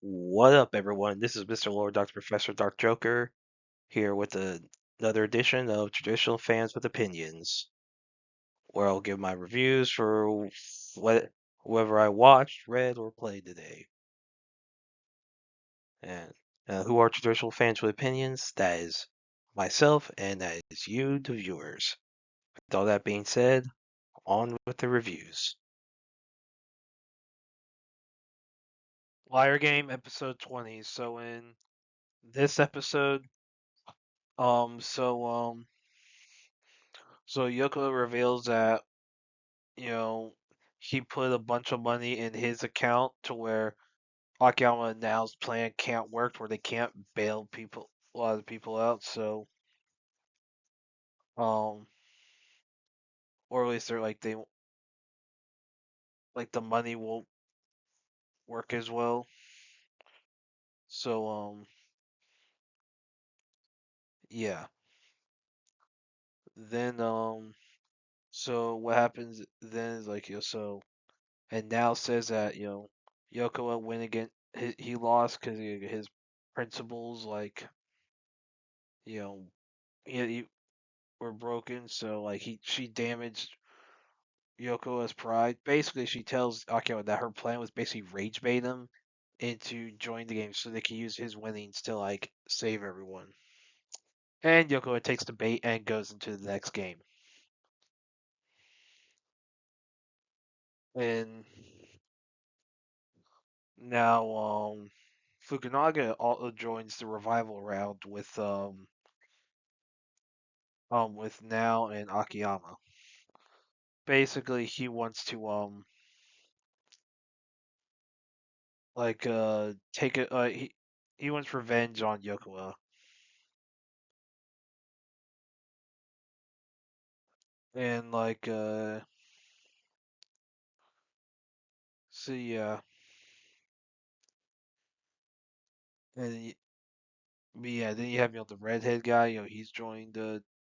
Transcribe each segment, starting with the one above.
What up, everyone? This is Mr. Lord, Dr. Professor, Dark Joker, here with another edition of Traditional Fans with Opinions, where I'll give my reviews for whoever I watched, read, or played today. And who are Traditional Fans with Opinions? That is myself, and that is you, the viewers. With all that being said, on with the reviews. Liar Game, episode 20. So in this episode, um, so um, so Yoko reveals that he put a bunch of money in his account to where Akiyama now's plan can't work, where they can't bail a lot of people out. So, um, or at least they're like the money won't work as well. So, yeah. Then, so what happens then is and now says that Yoko win again. He lost because his principles, you know, he were broken. So she damaged Yoko's pride. Basically, she tells Akio that her plan was basically rage bait him into joining the game so they can use his winnings to save everyone. And Yoko takes the bait and goes into the next game. And now Fukunaga also joins the revival round with Now and Akiyama. Basically, he wants to take it he wants revenge on Yoko. And so yeah. And but yeah, then you have the redhead guy. He's joined.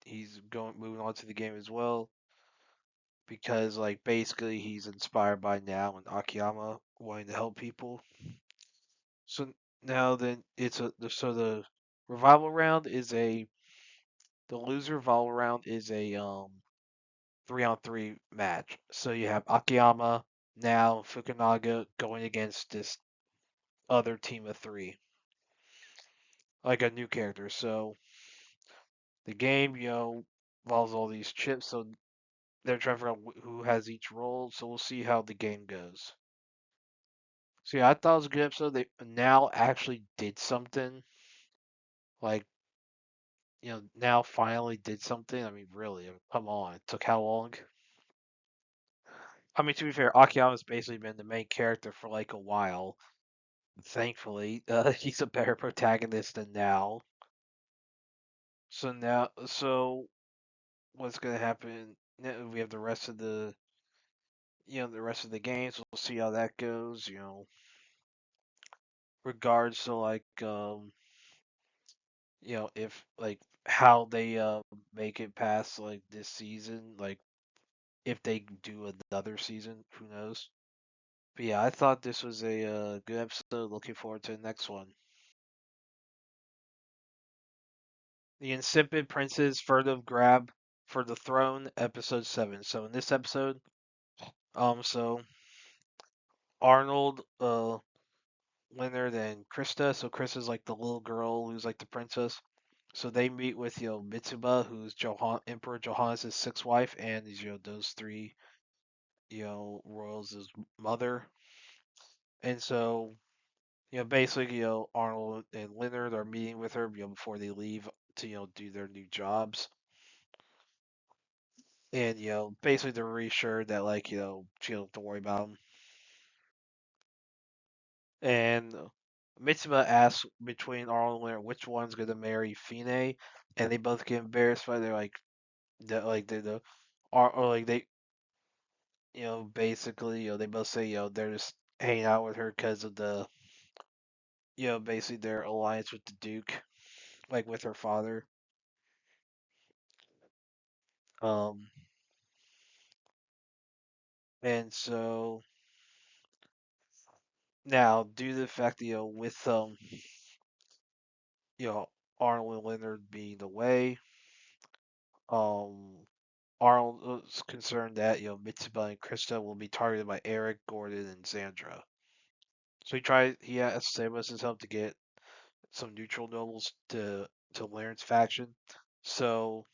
He's going moving on to the game as well because basically he's inspired by Now and Akiyama wanting to help people. So now then the revival round is the loser revival round is a 3-on-3 match. So you have Akiyama, Now, Fukunaga going against this other team of three, like a new character. So the game, involves all these chips. So they're trying to figure out who has each role. So we'll see how the game goes. So yeah, I thought it was a good episode. They now actually did something. Like now finally did something. I mean, really, come on. It took how long? I mean, to be fair, Akiyama's basically been the main character for a while. Thankfully, he's a better protagonist than Now. So what's gonna happen? Now we have the rest of the rest of the games. We'll see how that goes. Regards to if how they make it past this season, if they do another season, who knows? But yeah, I thought this was a good episode. Looking forward to the next one. The Insipid Prince's Furtive Grab for the Throne, episode 7. So in this episode, so Arnold, Leonard, and Krista. So Krista's the little girl who's the princess. So they meet with Mitsuba, who's Emperor Johannes' sixth wife, and those three royals' mother. And so basically Arnold and Leonard are meeting with her before they leave to do their new jobs. And basically they're reassured that she don't have to worry about them. And Mitsuba asks between Arnold and Leonard which one's gonna marry Fine, and they both get embarrassed by they're they're the or they basically, they both say, they're just hanging out with her because of basically their alliance with the Duke, with her father. Um, and so, Now, due to the fact that with you know Arnold and Leonard being away, um, Arnold was concerned that Mitsuba and Krista will be targeted by Eric, Gordon, and Sandra. So he asked Samus's help to get some neutral nobles to Leonard's faction. So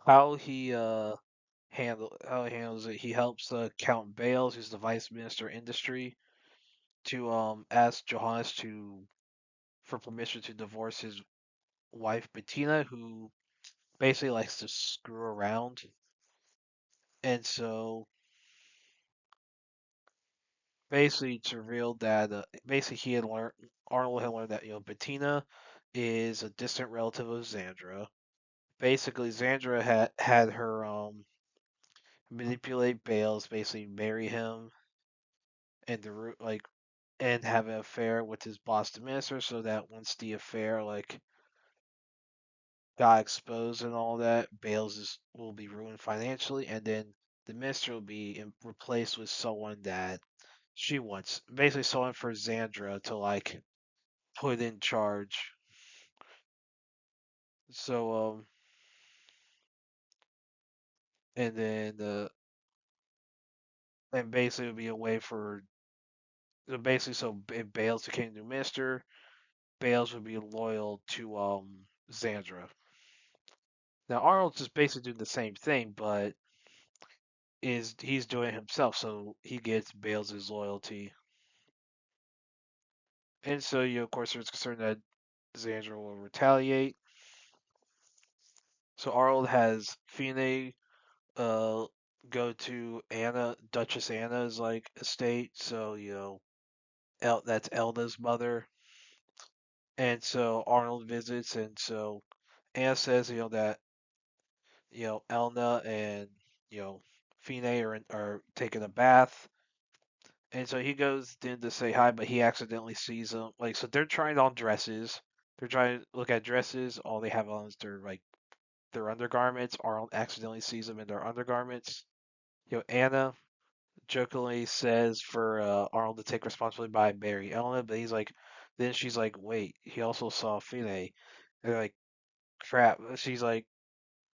how he how he handles it, he helps Count Bales, who's the Vice Minister of Industry, to ask Johannes to for permission to divorce his wife Bettina, who basically likes to screw around. And so basically it's revealed that basically he had learned Arnold had learned that Bettina is a distant relative of Xandra. Basically, Xandra had her manipulate Bales, basically marry him, and and have an affair with his boss, the minister, so that once the affair got exposed and all that, will be ruined financially, and then the minister will be replaced with someone that she wants, basically someone for Xandra to put in charge. So and then and basically it would be a way for so basically so if Bales became new minister, Bales would be loyal to Xandra. Now Arnold's just basically doing the same thing, but he's doing it himself, so he gets Bales' loyalty. And so of course there's concern that Xandra will retaliate. So Arnold has Fine uh go to Duchess Anna's estate, so that's Elda's mother. And so Arnold visits, and so Anna says that Elna and you know Fine are taking a bath, and so he goes in to say hi, but he accidentally sees them. So they're trying on dresses. They're trying to look at dresses. All they have on is their undergarments. Arnold accidentally sees them in their undergarments. Anna jokingly says for Arnold to take responsibility by Barry Elna, but then she's like, wait, he also saw Fine. They're like, crap. She's like,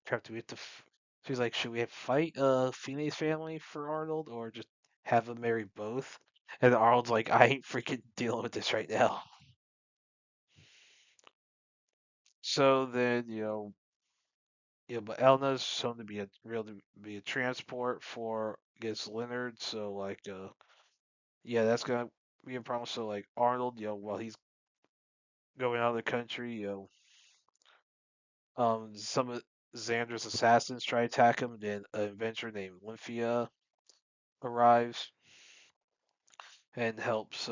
crap, do we have to? She's like, should we have fight Fine's family for Arnold or just have him marry both? And Arnold's like, I ain't freaking dealing with this right now. So then, but Elna's shown to be to be a transport for against Leonard. So yeah, that's gonna be a problem. So Arnold, while he's going out of the country, some of Xander's assassins try to attack him. Then an adventurer named Lymphia arrives and helps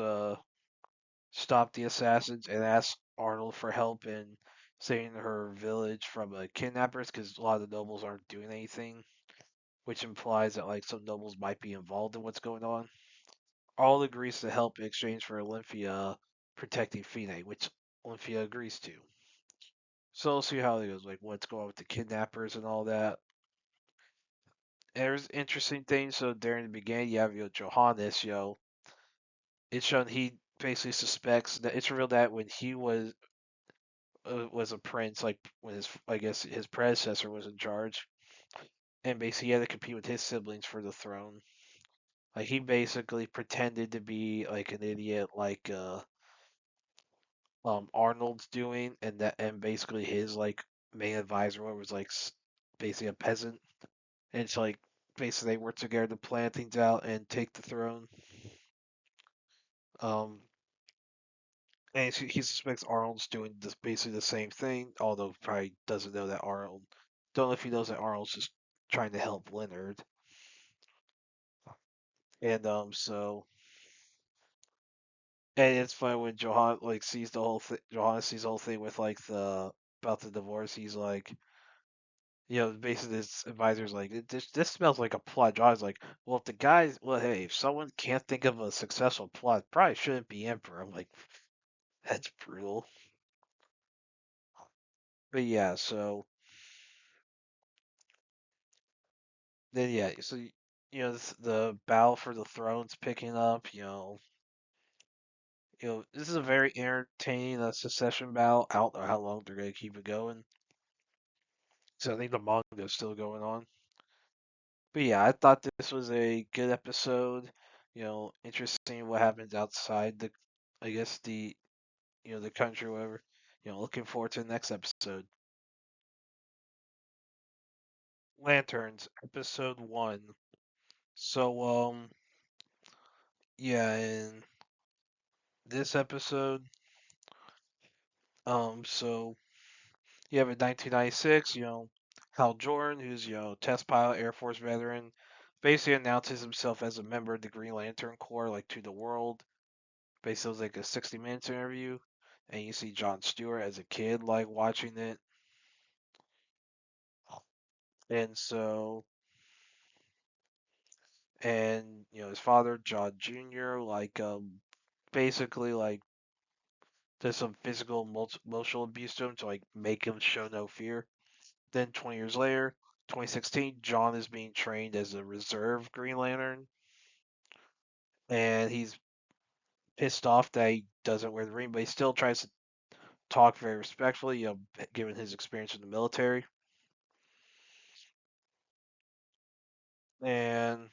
stop the assassins and asks Arnold for help in saving her village from kidnappers because a lot of the nobles aren't doing anything, which implies that some nobles might be involved in what's going on. Arnold agrees to help in exchange for Olympia protecting Fine, which Olympia agrees to. So we'll see how it goes, what's going on with the kidnappers and all that. And there's interesting things. So during the beginning, you have Johannes, it's shown he basically suspects that it's revealed that when he was a prince, when his I guess his predecessor was in charge, and basically he had to compete with his siblings for the throne. He basically pretended to be an idiot, Arnold's doing, and basically his main advisor was basically a peasant, and it's basically they work together to plan things out and take the throne. Um, and he suspects Arnold's doing basically the same thing, although probably doesn't know that Arnold. Don't know if he knows that Arnold's just trying to help Leonard. And and it's funny when Johan sees the whole thing. Johanna sees the whole thing with the about the divorce. He's like, basically his advisor's like, this smells like a plot. John's like, well, if the guys, well, hey, if someone can't think of a successful plot, probably shouldn't be emperor. I'm like, that's brutal. But yeah, so then yeah, so the battle for the throne's picking up. This is a very entertaining succession battle. I don't know how long they're gonna keep it going. So I think the manga is still going on. But yeah, I thought this was a good episode. Interesting what happens outside I guess the country, or whatever. Looking forward to the next episode. Lanterns, episode 1. So, yeah, in this episode, so you have in 1996, Hal Jordan, who's, test pilot, Air Force veteran, basically announces himself as a member of the Green Lantern Corps, like, to the world. Basically, it was like a 60 Minutes interview, and you see John Stewart as a kid, like, watching it. And so, and, his father, John Jr., like, basically, like, does some physical, emotional abuse to him to, like, make him show no fear. Then 20 years later, 2016, John is being trained as a reserve Green Lantern, and he's pissed off that he doesn't wear the ring, but he still tries to talk very respectfully, given his experience in the military. And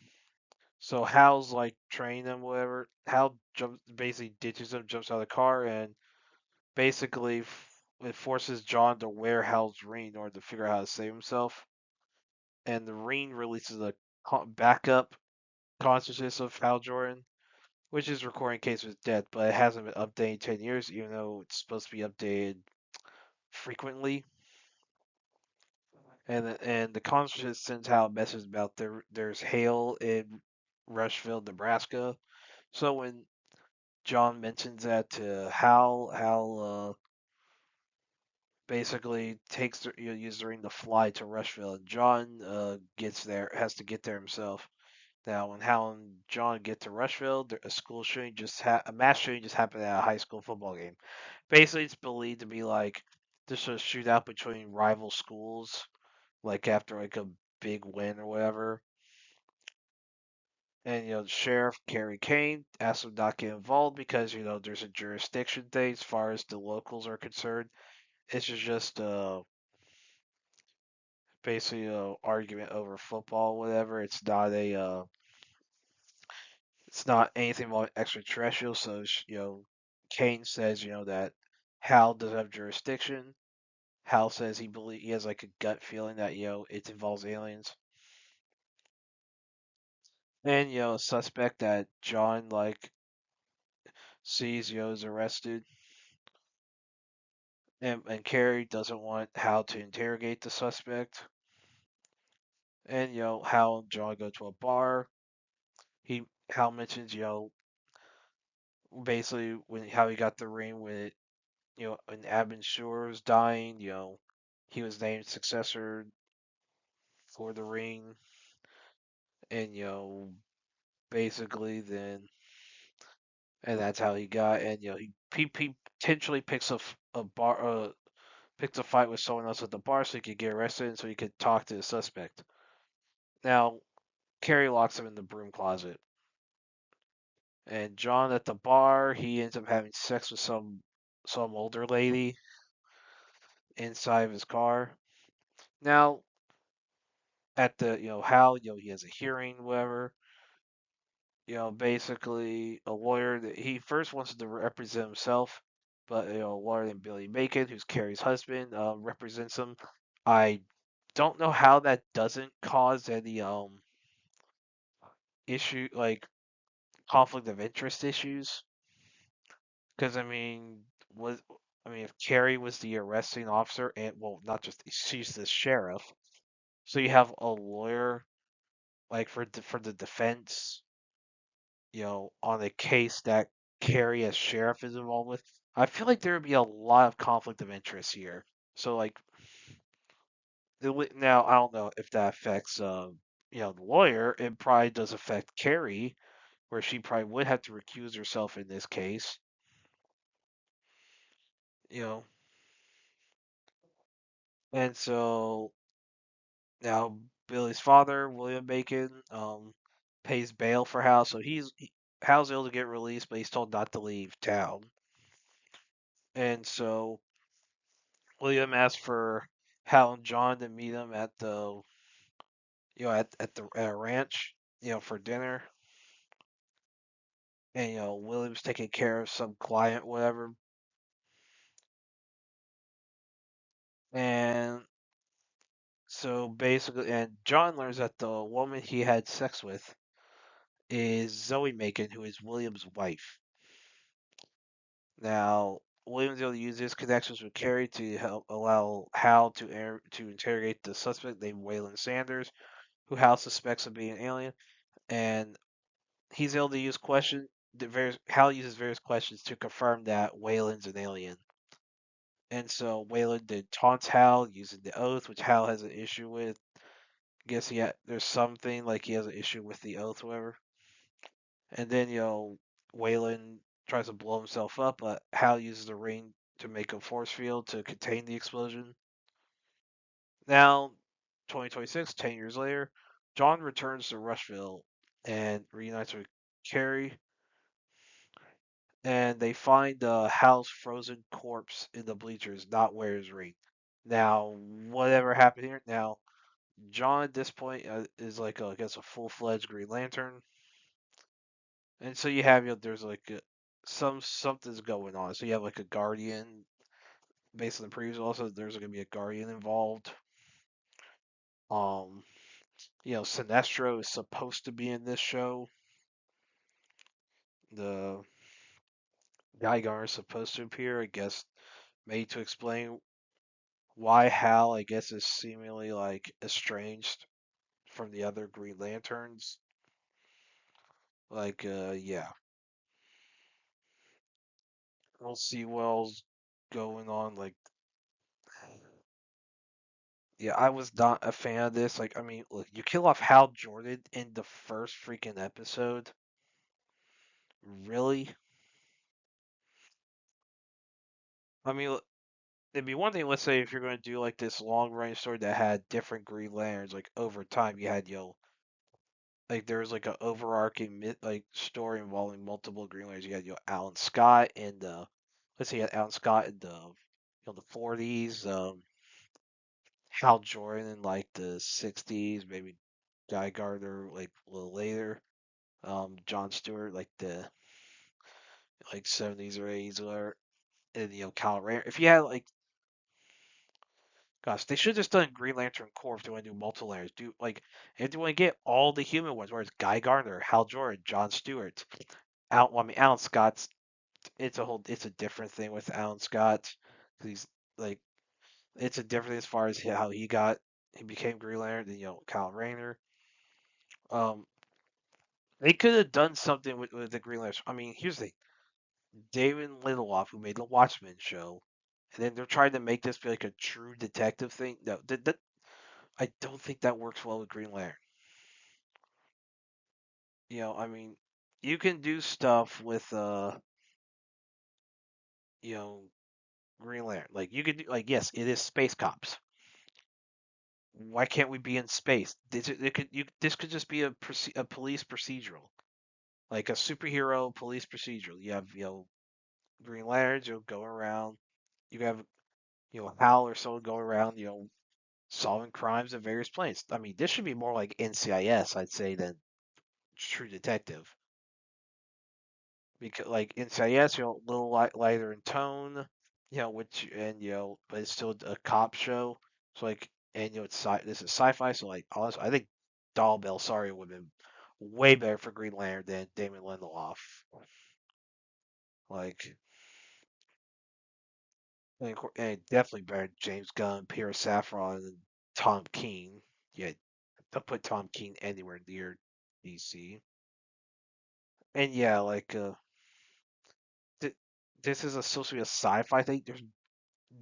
so Hal's like training him, whatever. Hal basically ditches him, jumps out of the car, and basically it forces John to wear Hal's ring in order to figure out how to save himself. And the ring releases a backup consciousness of Hal Jordan, which is recording case of his death, but it hasn't been updated in 10 years, even though it's supposed to be updated frequently. And the consciousness sends out messages about there's hail in Rushville, Nebraska. So when John mentions that to Hal basically takes uses the ring to fly to Rushville, and John gets there, has to get there himself. Now, when Hal and John get to Rushville, a mass shooting just happened at a high school football game. Basically, it's believed to be like this was a shootout between rival schools, like after like a big win or whatever. And the sheriff Kerry Kane asked him not to get involved because there's a jurisdiction thing as far as the locals are concerned. It's just basically a argument over football, whatever. It's not anything about extraterrestrial. So Kane says that Hal doesn't have jurisdiction. Hal says he has like a gut feeling that it involves aliens. And a suspect that John like sees is arrested, and Carrie doesn't want Hal to interrogate the suspect. And Hal and John go to a bar. He Hal mentions basically when how he got the ring when when Abin Shore was dying. He was named successor for the ring, and basically then and that's how he got. And he potentially a bar picks a fight with someone else at the bar so he could get arrested and so he could talk to the suspect. Now Carrie locks him in the broom closet, and John at the bar he ends up having sex with some older lady inside of his car. Now at the Hal he has a hearing, whatever. Basically a lawyer that he first wants to represent himself, but a lawyer named Billy Macon, who's Carrie's husband, represents him. I don't know how that doesn't cause any issue like conflict of interest issues. Because was if Carrie was the arresting officer and well, not just she's the sheriff, so you have a lawyer like for the defense, on a case that Carrie as sheriff is involved with. I feel like there would be a lot of conflict of interest here. So like now I don't know if that affects the lawyer. It probably does affect Carrie, where she probably would have to recuse herself in this case. You know, and so now Billy's father, William Bacon, pays bail for Hal, so Hal's able to get released, but he's told not to leave town. And so William asks for Hal and John to meet him at the at a ranch, for dinner. And William's taking care of some client, whatever. And so basically, and John learns that the woman he had sex with is Zoe Macon, who is William's wife. Now, Williams able to use his connections with Carrie to help allow Hal to interrogate the suspect named Waylon Sanders, who Hal suspects of being an alien, and he's able to use Hal uses various questions to confirm that Waylon's an alien. And so Waylon then taunts Hal using the oath, which Hal has an issue with. I guess there's something like he has an issue with the oath, whatever. And then Waylon tries to blow himself up, but Hal uses the ring to make a force field to contain the explosion. Now, 2026, 10 years later, John returns to Rushville and reunites with Carrie, and they find Hal's frozen corpse in the bleachers, not wear his ring. Now, whatever happened here? Now, John at this point is like, I guess, a full-fledged Green Lantern, and so you have, there's like something's going on. So you have like a Guardian, based on the previous. Also, there's going to be a Guardian involved. Um, Sinestro is supposed to be in this show. The Guy is supposed to appear, I guess, made to explain why Hal, I guess, is seemingly like estranged from the other Green Lanterns. Like, yeah, we'll see what else going on. Like, yeah, I was not a fan of this. Like, I mean, look, you kill off Hal Jordan in the first freaking episode. Really? I mean, it'd be one thing, let's say, if you're going to do like this long running story that had different Green Lanterns, like over time, you had, like there was like an overarching like story involving multiple Green Lanterns. You had, Alan Scott and let's say you had Alan Scott in the 40s, Hal Jordan in like the 60s, maybe Guy Gardner like a little later, John Stewart like the like 70s or 80s, or and Kyle Rayner. If you had like, gosh, they should have just done Green Lantern Corps if they want to do multiple layers. Do like if they want to get all the human ones, where it's Guy Gardner, Hal Jordan, John Stewart, well, I mean Alan Scott's. It's a different thing with Alan Scott. He's like, it's a different thing as far as how he became Green Lantern than Kyle Rayner. Um, they could have done something with the Green Lantern. I mean, here's the thing: David Lindelof, who made the Watchmen show, and then they're trying to make this be like a true detective thing. No, I don't think that works well with Green Lantern. I mean, you can do stuff with you know, Green Lantern. Like you could do, like, yes, it is space cops. Why can't we be in space? This could just be a police procedural, like a superhero police procedural. You have Green Lanterns, go around. You have Hal or someone go around, solving crimes in various planes. I mean, this should be more like NCIS, I'd say, than True Detective. Because like NCIS, a little lighter in tone, which and but it's still a cop show. So like, and this is sci-fi, so like, honestly, I think Doll Belsario would have been way better for Green Lantern than Damon Lindelof. Like, and definitely better than James Gunn, Pierre Safran, and Tom King. Yeah, don't put Tom King anywhere near DC. And yeah, like, th- this is supposed to be a sci-fi thing. There's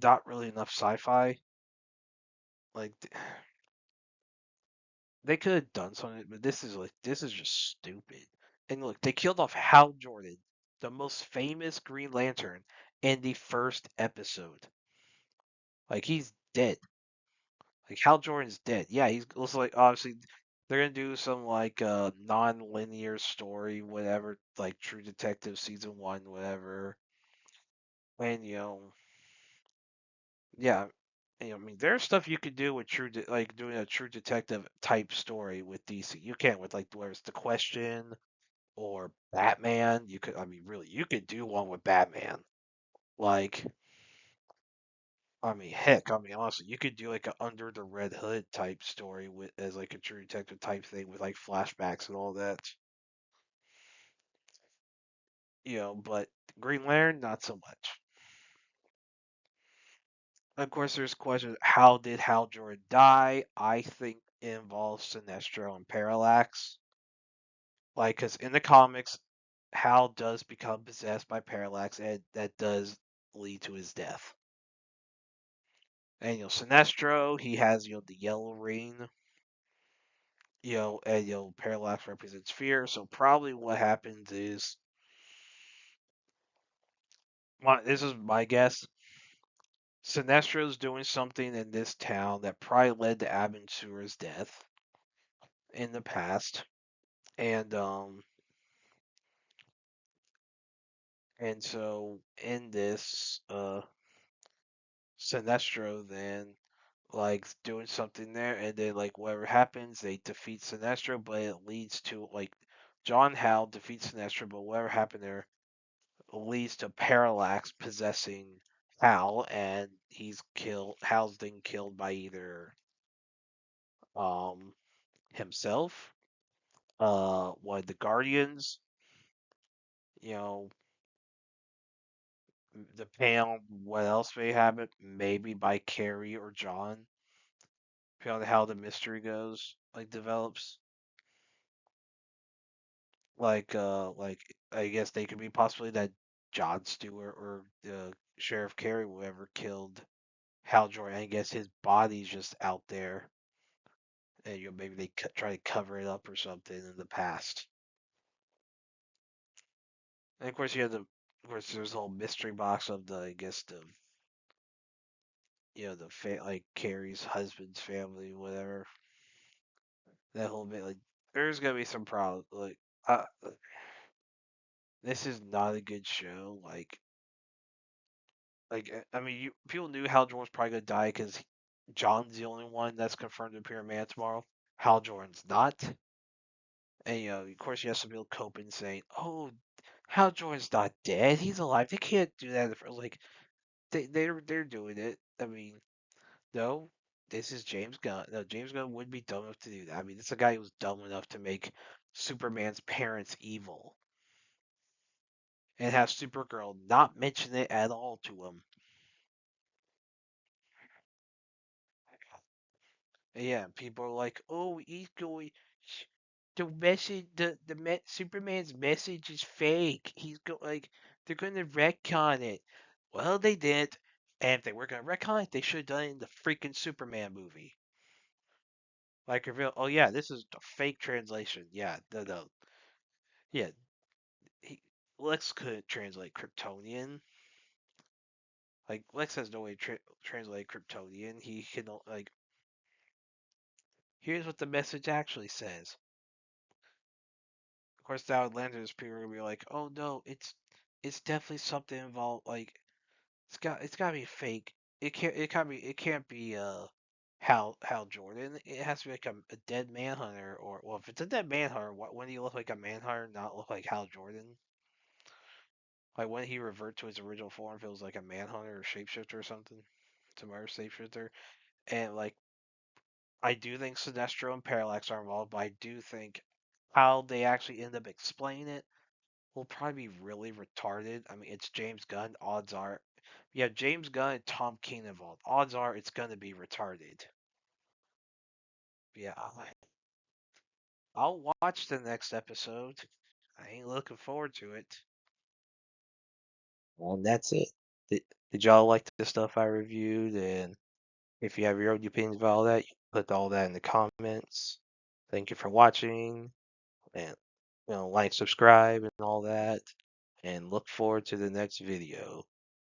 not really enough sci-fi. Like, they could have done something, but this is just stupid. And look, they killed off Hal Jordan, the most famous Green Lantern, in the first episode. Like, he's dead. Like, Hal Jordan's dead. Yeah, he's also like, obviously, They're gonna do some like non-linear story, whatever, like True Detective season one, whatever. And yeah, I mean, there's stuff you could do with like doing a True Detective type story with DC. You can't with like where's the Question or Batman. You could, I mean, really, you could do one with Batman. Like, I mean, heck, I mean, honestly, you could do like a Under the Red Hood type story with as like a True Detective type thing with like flashbacks and all that. But Green Lantern, not so much. Of course, there's questions. How did Hal Jordan die? I think it involves Sinestro and Parallax. Like, because in the comics, Hal does become possessed by Parallax, and that does lead to his death. And Sinestro, he has the yellow ring. And Parallax represents fear. So probably what happens is, this is my guess. Sinestro's doing something in this town that probably led to Abensura's death in the past, and so in this, Sinestro then like doing something there, and then like whatever happens, they defeat Sinestro, but it leads to like John Hal defeats Sinestro, but whatever happened there leads to Parallax possessing Hal, and he's killed. Hal's then killed by either um himself, one of the Guardians, you know, depending on what else may happen, maybe by Carrie or John, depending on how the mystery goes, like develops. Like I guess they could be possibly that John Stewart or Sheriff Carey, whoever killed Hal Jordan. I guess his body's just out there, and maybe they try to cover it up or something in the past. And of course you have of course there's the whole mystery box of the I guess the like Carrie's husband's family, whatever. That whole bit, like, there's gonna be some problems. This is not a good show. I mean, people knew Hal Jordan's probably gonna die because John's the only one that's confirmed to appear in Man tomorrow. Hal Jordan's not, and of course, you have some people coping saying, "Oh, Hal Jordan's not dead. He's alive. They can't do that." Like they're doing it. I mean, no, this is James Gunn. No, James Gunn would be dumb enough to do that. I mean, this is a guy who was dumb enough to make Superman's parents evil and have Supergirl not mention it at all to him. Yeah, people are like, "Oh, he's going. The message, Superman's message is fake. They're going to retcon it." Well, they didn't, and if they were going to retcon it, they should have done it in the freaking Superman movie. Like reveal, oh yeah, this is a fake translation. Yeah, no, yeah. He, Lex couldn't translate Kryptonian. Like Lex has no way to translate Kryptonian. He can like, here's what the message actually says. Of course, now Atlantis people are gonna be like, oh no, it's definitely something involved. Like it's gotta be fake. It can't be Hal Jordan. It has to be like a dead manhunter, or well, if it's a dead manhunter, when do you look like a manhunter, not look like Hal Jordan? Like when he revert to his original form, feels like a manhunter or shapeshifter or something. Tomorrow shapeshifter, and like I do think Sinestro and Parallax are involved, but I do think how they actually end up explaining it will probably be really retarded. I mean, it's James Gunn. Odds are, yeah, James Gunn and Tom King involved. Odds are it's going to be retarded. Yeah, I'll watch the next episode. I ain't looking forward to it. Well, that's it. Did y'all like the stuff I reviewed? And if you have your own opinions about all that, you can put all that in the comments. Thank you for watching, and like, subscribe, and all that. And look forward to the next video.